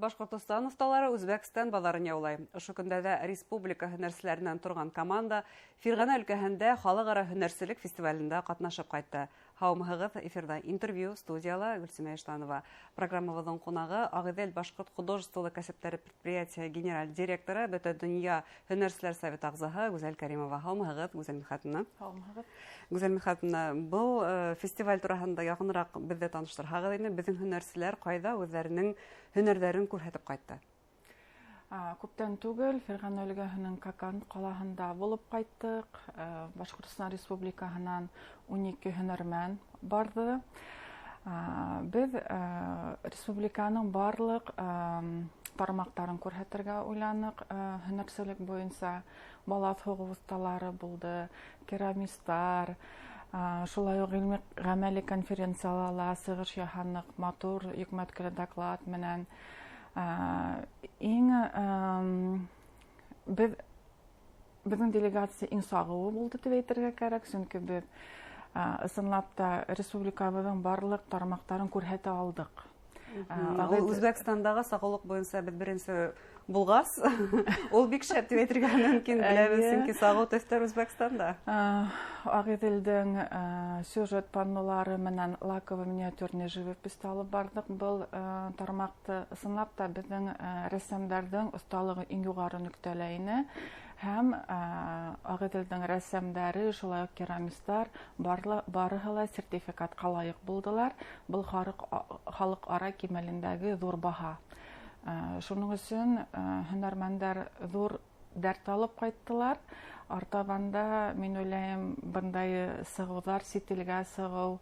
Башкортостан осталары Үзбәкстан базарын яулай. Ошо көндәдә республика һөнәрчеләреннән торган команда Фергана өлкәһендә халыкара һөнәрчелек фестивалендә катнашып кайтты. Һаумыгыз, эфирда интервью, студияла Гөлсемә Иштанова. Программабызның кунагы Агыйдел Башкорт художестволы кәсепләре предприятие генераль директоры, Бөтен дөнья һөнәрчеләр советы әгъзаһы Гүзәл Кәримова. Һаумыгыз, Гүзәл Михәтовна. Һаумыгыз. Гүзәл Михәтовна, бу фестиваль турында якынрак бездә таныштырһагыз инде, безнең һөнәрчеләр кайда үзләренең һөнәрләрен күрһәтеп кайтты? Күптән түгел Фергана өлкәһенең Какан калаһында булып кайттык. Башкортстан Республикаһыннан 12 һөнәрмән барды. Без республиканың барлык тармактарын күрһәтергә уйланык. Һөнәрчелек буенча балат хогы усталары булды, керамистлар, шулай ук гамәли конференцияларда сыгыш яһанык, матур йөкмәткеле доклад менән безнең делегация иң сагыуы булды дип әйтергә кирәк, чөнки без ысынлап та республикабызның барлык тармактарын күрһәтә алдык. Үзбәкстандагы саклык буенча без беренче булгас, ул бик шәп дип әйтергә мөмкин, беләбез, чөнки сагу тестләр Үзбәкстанда. Агыйделдән сюжет паннолары менән лаковый миниатюрный живопись алып бардык. Был тармакты ысынлап та безнең рәссамнарның осталыгы иң югары нөктәләйне һәм Агыйделдән рәссамнары, шулай ук керамистлар барыһы сертификатка лаек булдылар. Был халыкара кимәлендәге зур баһа. Шуның өчен һөнәрмәннәр зур дәрт алып кайттылар. Артабанда мин уйлыйм, бындай сыгылар, сителгә сыгыл,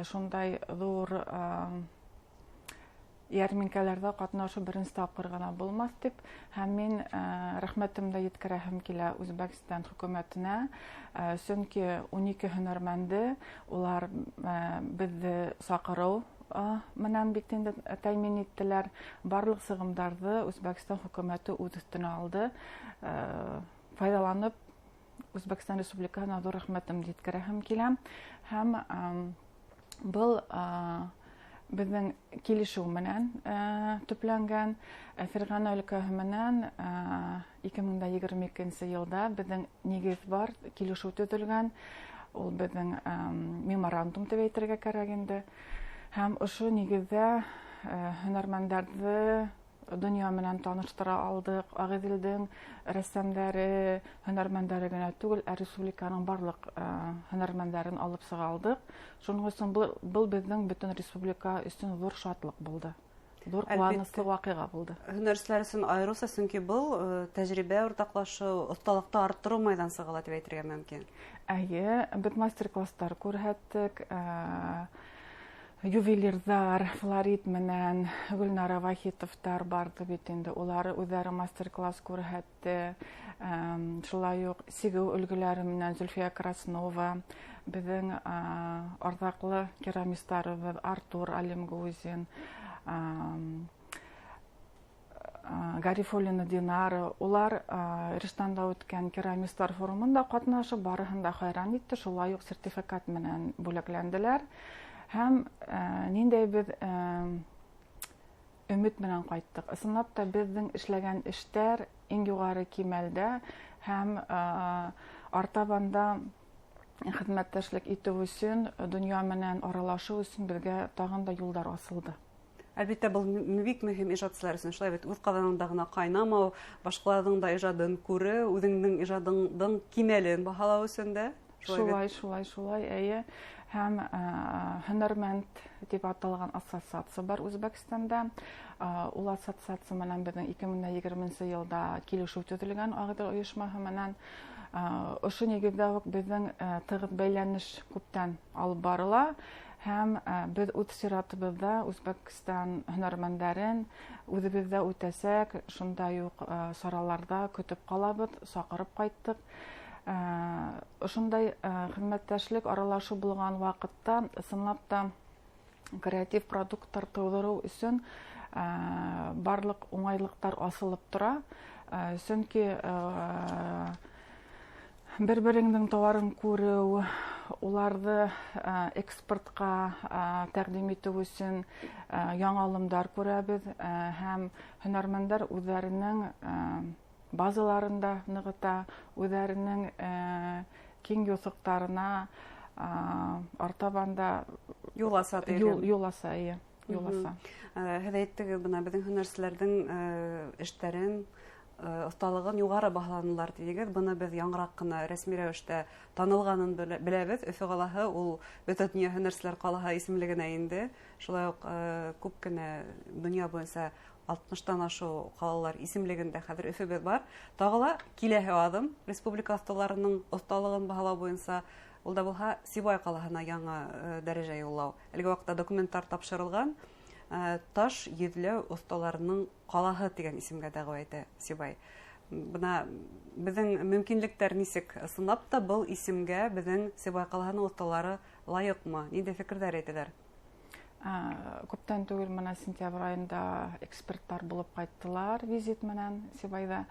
шундай зур ярминкәләрдә катнашу беренче тапкыр гына булмас дип, һәм мин рәхмәтемне yetkерәһем килә Үзбәкстан хөкүмәтенә, чөнки 12 һөнәрмәнде улар безне сакыру менән бик инде тәэмин иттеләр. Барлык сыгымнарны Үзбәкстан хөкүмәте үз өстенә алды. Файдаланып Үзбәкстан Республикасына зур рәхмәтемне yetkерәһем килә. Һәм был безнең килешү менән төпләнгән. Фергана өлкәһе менән 2022 елда безнең нигез бар, килешү төзелгән. Ул безнең меморандум дип әйтергә кирәк инде. Һәм ошо нигездә һөнәрмәннәрне дөнья менән таныштыра алдык. Агыйделдән рәссамнары, һөнәрмәннәре генә түгел, республиканың барлык һөнәрмәннәрен алып чыга алдык. Шуның өчен бу безнең бөтен республика өчен зур шатлык булды. Зур куанычлы вакыйга булды. Һөнәрчеләр өчен аеруча, чөнки бу тәҗрибә уртаклашу, осталыкты арттыру мәйдан сыгыла дип әйтергә мөмкин. Әйе, без мастер-класслар күрһәттек. Ювелирдар, флорид менән Гөлнара Вахитовтар барды бит инде. Улар үзләре мастер-класс күрһәтте. Шулай ук сигеү өлгеләре менән Зөлфия Краснова, безнең ардаклы керамистларыбыз Артур Алимгузин, Гарифуллина Динара, улар Риштанда үткән керамистлар форумында катнашып, барыһын да хайран итте. Шулай ук сертификат менән бүләкләнделәр. Һәм ниндәй без өмет менән кайттык. Ысынлап та безнең эшләгән эштәр иң югары кимәлдә һәм артабанда хезмәттәшлек итү өчен, дөнья менән аралашу өчен безгә тагын да юллар асылды. Әлбәттә, бу бик мөһим иҗатчылар өчен. Шулай бит үз казанында гына кайнамау, башкаларның да иҗатын күрү, үзеңнең иҗатыңның кимәлен баһалау өчен дә. Шулай, әйе. Һәм һөнәрмәнд дип аталган ассоциация бар Үзбәкстанда. Ул ассоциация менән безнең 2020 елда килешү төзелгән Агыйдел оешмаһы менән. Ошо нигездә үк безнең тыгыз бәйләнеш күптән алып барыла. Һәм без үз сиратыбызда Үзбәкстан һөнәрмәннәрен үзебездә үтәсәк, шундай ук сараларда көтеп калабыз, сакырып кайттык. Ошондай хезмәттәшлек аралашу булган вакытта ысынлап та креатив продукттар тудыру өчен барлык уңайлыктар асылып тора. Чөнки бер-береңнең товарын күрү, уларды экспортка тәкъдим итү өчен яңа алымдар күрәбез һәм һөнәрмәннәр үзләренең базаларында ныгыта, үзләренең киң юсыктарына артабанда Юл аса. Һез әйттегез, бына безнең һөнәрчеләрнең эшләрен, осталыгын югары баһаланулар дигез. Буны без яңгырак кына рәсми рәвештә танылганын беләбез. Өфе калаһы ул бөтен дөнья һөнәрчеләр калаһы исемлегенә инде. Шулай ук күп кенә дөнья буенча 60-тан ашу калалар исемлегендә хәзер Өфебез бар. Тагыла киләһе адым республика осталарының осталыгын баһалау буенча ул да булса Сибай калаһына яңа дәрәҗә юллау. Әлеге вакытта документлар тапшырылган. Таш йөзләү осталарының калаһы дигән исемгә дәгъва итә Сибай. Бuna безнең мөмкинлектәр нисек сынап та был исемгә безнең Сибай калаһының осталары лаекмы? Нинди фикердәр әйтәләр? Күптән түгел менә сентябрь айында экспертлар булып кайттылар визит менән Сибайда.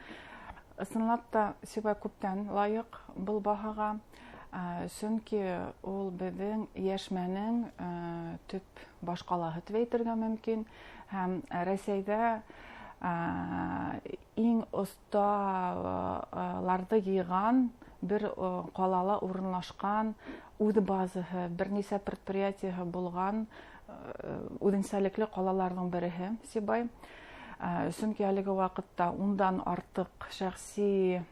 Ысынлап та Сибай күптән лаек был баһага. Чөнки ул безнең яшьмәнең төп баш калаһы дип әйтергә мөмкин. Һәм Рәсәйдә иң осталарды йыган бер калала урынлашкан үз базаһы, берничә предприятиеһы булган үзенчәлекле калаларның береһе Сибай. Чөнки әлеге вакытта ундан артык шәхси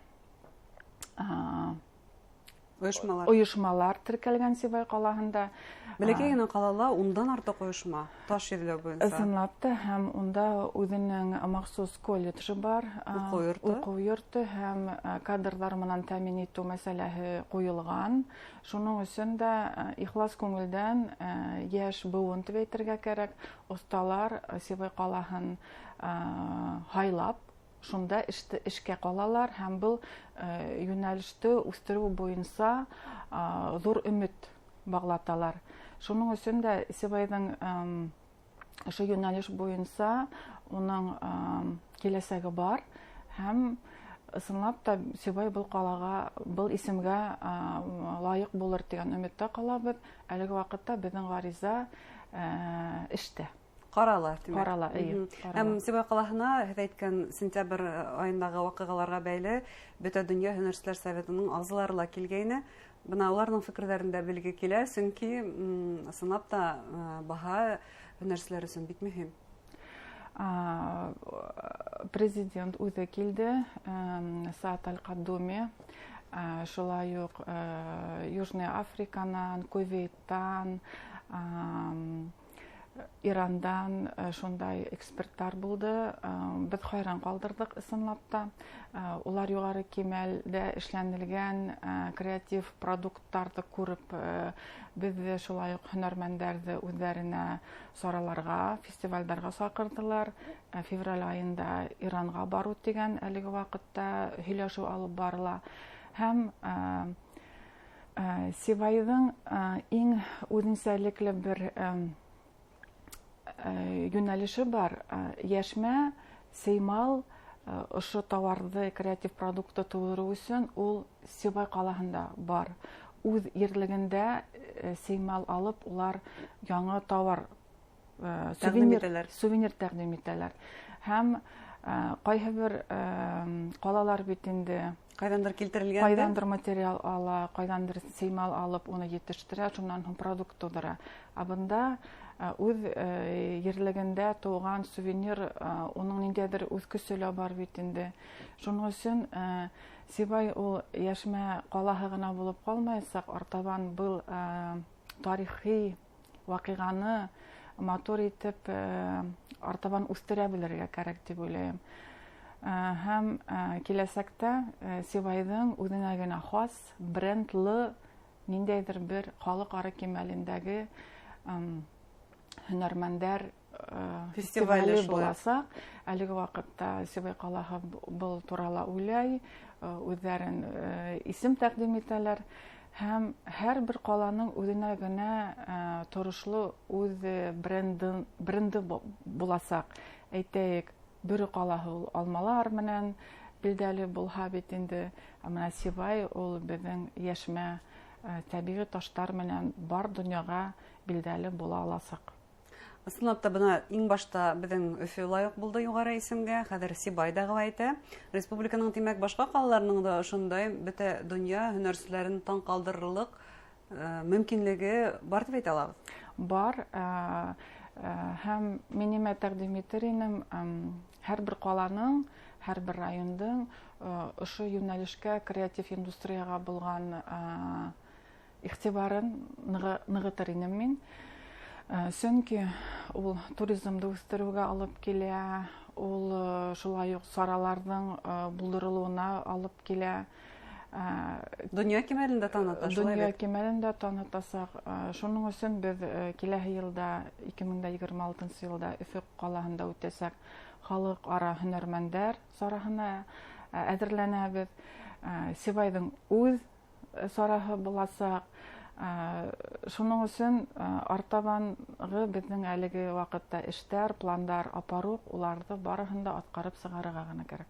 оешмалар теркәлгән Сибай калаһында. Бәләкәй генә калала ундан артык оешма таш йөзләү буенча. Ысынлап та һәм унда үзенең махсус колледжы бар, уку йорты һәм кадрлар менән тәэмин итү мәсьәләсе куелган. Шуның өчен дә ихлас күңелдән яшь буын дип әйтергә кирәк, осталар Сибай калаһын хайлап шунда эшкә калалар һәм был юнәлеште үстерү буенча зур өмет баглаталар. Шуның өчен дә Сибайның шу юнәлеш буенча уның киләсәге бар һәм ысынлап та Сибай был калага, был исемгә лаек булыр дигән өметтә калабыз. Әлеге вакытта безнең гариза эштә. Карала, димәк. Карала, Һәм Сибай калаһына һез әйткән сентябрь аендагы вакыйгаларга бәйле бөтен дөнья һөнәрчеләр советының агзалары ла килгәйне. Бына аларның фикерләрендә белге килә, чөнки сынап та баһа һөнәрчеләр өчен бик мөһим. Президент үзе килде, Саад Аль-Каддуми, шулай ук Южная Африканан, Кувейттан, Ирандан шундай эксперттар булды. Без хайран калдырдык ысынлап та. Улар югары кимәлдә эшләнелгән креатив продуктларны күреп, без шулай ук һөнәрмәннәрне үзләренә сараларга, фестивальләргә сакырдылар. Февраль айында Иранга бару дигән әлеге вакытта һөйләшү алып барыла. Һәм Сибайның иң үзенчәлекле бер юнәлеше бар. Яшьмә, сеймал, ошо товарды, креатив продукты тудыру өчен ул Сибай калаһында бар. Үз ерлегендә сеймал алып, улар яңа товар, сувенир тәкъдим итәләр. Һәм кайһы бер калалар бит инде кайдандыр килтерелгән, кайдандыр материал ала, кайдандыр сеймал алып, уны җитештерә, шуннан һәм продукт тудыра. Абында үз ерлегендә туган сувенир, уның ниндәдер үз көсөлә бар бит инде. Шуның өчен Сибай ул яшьмә калаһы гына булып калмаячак, артабан был тарихи вакыйганы матур итеп артабан үстерә белергә кирәк дип уйлыйм. Һәм киләсәктә Сибайның үзенә генә хас, брендлы, ниндәйдер бер халыкара кимәлендәге һөнәрмәннәр фестивале буласа, әлеге вакытта Сибай калаһы был турала уйлай, үзләрен исем тәкъдим итәләр һәм һәр бер каланың үзенә генә торышлы үз бренды буласак. Әйтәйек, бер калаһы ул алмалар менән билдәле булһа бит инде, менә Сибай ул безнең яшьмә табигый таштар менән бар дөньяга билдәле була аласак. Ысынлап та бына иң башта безнең Өфе лайык булды югары исемгә, хәзер Сибай да әйтә. Республиканың димәк башка калаларның да ошондай бөтә дөнья һөнәрчеләрен таң калдырырлык мөмкинлеге бар дип әйтә алабыз. Бар, һәм минемә тәкъдим итер инем, һәрбер каланың, һәрбер райондың ошо юнәлешкә креатив индустрияга булган игътибарын ныгытыр инем мин. Сөнки ул туризмды үстерүгә алып килә, ул шулай ук сараларның булдырылуына алып килә. Дөнья кимәлендә таныта, шулай Дөнья кимәлендә танытасак, шуның өчен без киләһе елда 2026 елда Өфе калаһында үтәсәк халыкара һөнәрмәннәр сараһына әзерләнәбез. Сибайдың үз сараһы буласак. Шуның өчен артабанғы безнең әлеге вакытта эшләр, пландар апарук, уларны барыһын да аткарып сыгарырга гына кирәк.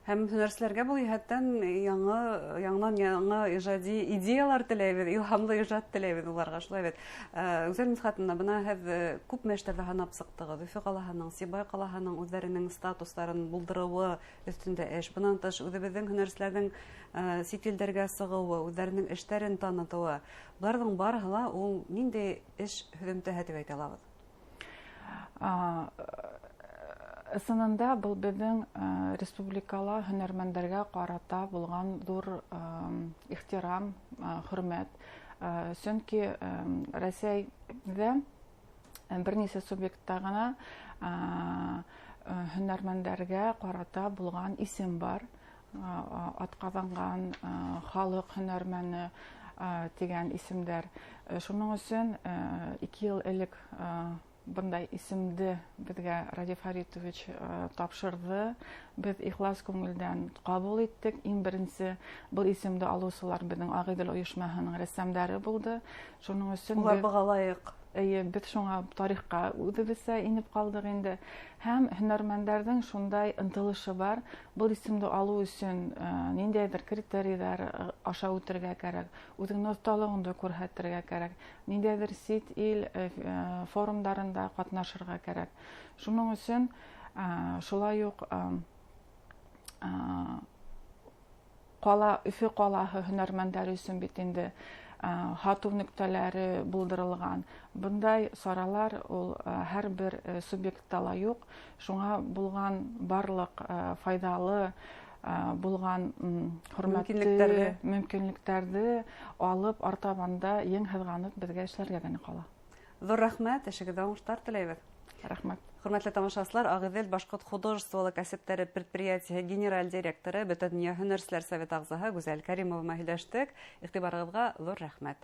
Һәм һөнәрчеләргә бу җәһәттән яңа иҗади идеялар теләйбез, илһамлы иҗат теләйбез уларга, шулай бит. Үзәл мисхатында бына һез күп мәштәрдә һанап сыктыгыз. Өфе калаһының, Сибай калаһының үзләренең статусларын булдыруы өстендә эш. Бунан тыш үзебезнең һөнәрчеләрнең сит илдәргә сыгуы, үзләренең эшләрен танытуы. Буларның барыһы ла ул нинди эш һөҗүмтәһе дип әйтә алабыз. Ысынында был безнең республикала һөнәрмәннәргә карата булган зур ихтирам, хөрмәт. Чөнки Россиядә берничә субъектта гына һөнәрмәннәргә карата булган исем бар. Атказанган халык һөнәрмәне дигән исемдәр. Шуның өчен 2 ел элек bunday исемде безгә Радиф Фаритович тапшырды. Без ихлас күңелдән кабул иттек. Иң беренче бу исемде алучылар безнең Агыйдел оешмаһының рәссамнары булды. Шуның өчен Улар быга лаек. Без шуңа тарихка үзебезгә инеп калдык инде. Һәм һөнәрмәннәрнең шундай ынтылышы бар. Бу исемде алу өчен ниндидер критерийлар аша үтәргә кирәк. Үзеңнең осталыгыңны күрсәтергә кирәк. Ниндидер сит ил форумнарында катнашырга кирәк. Шуның өчен шулай ук Өфе калаһы һөнәрмәннәре өчен бит инде хату нөктәләре булдырылган. Bunday саралар ул һәрбер субъектта ла юк. Шуңа булган барлык файдалы булган хөрмәтле мөмкинлекләрне алып артабанда ең һәзганып безгә эшләргә генә кала. Зур рәхмәт, эшегездә уңышлар теләйбез. Рәхмәт. Хөрмәтле тамашачылар, Агыйдел башкорт художестволы кәсепләре предприятие генераль директоры, Бөтендөнья һөнәрчеләр советы агзаһы Гүзәл Кәримова мәһиләштек. Игътибарыгызга зур рәхмәт.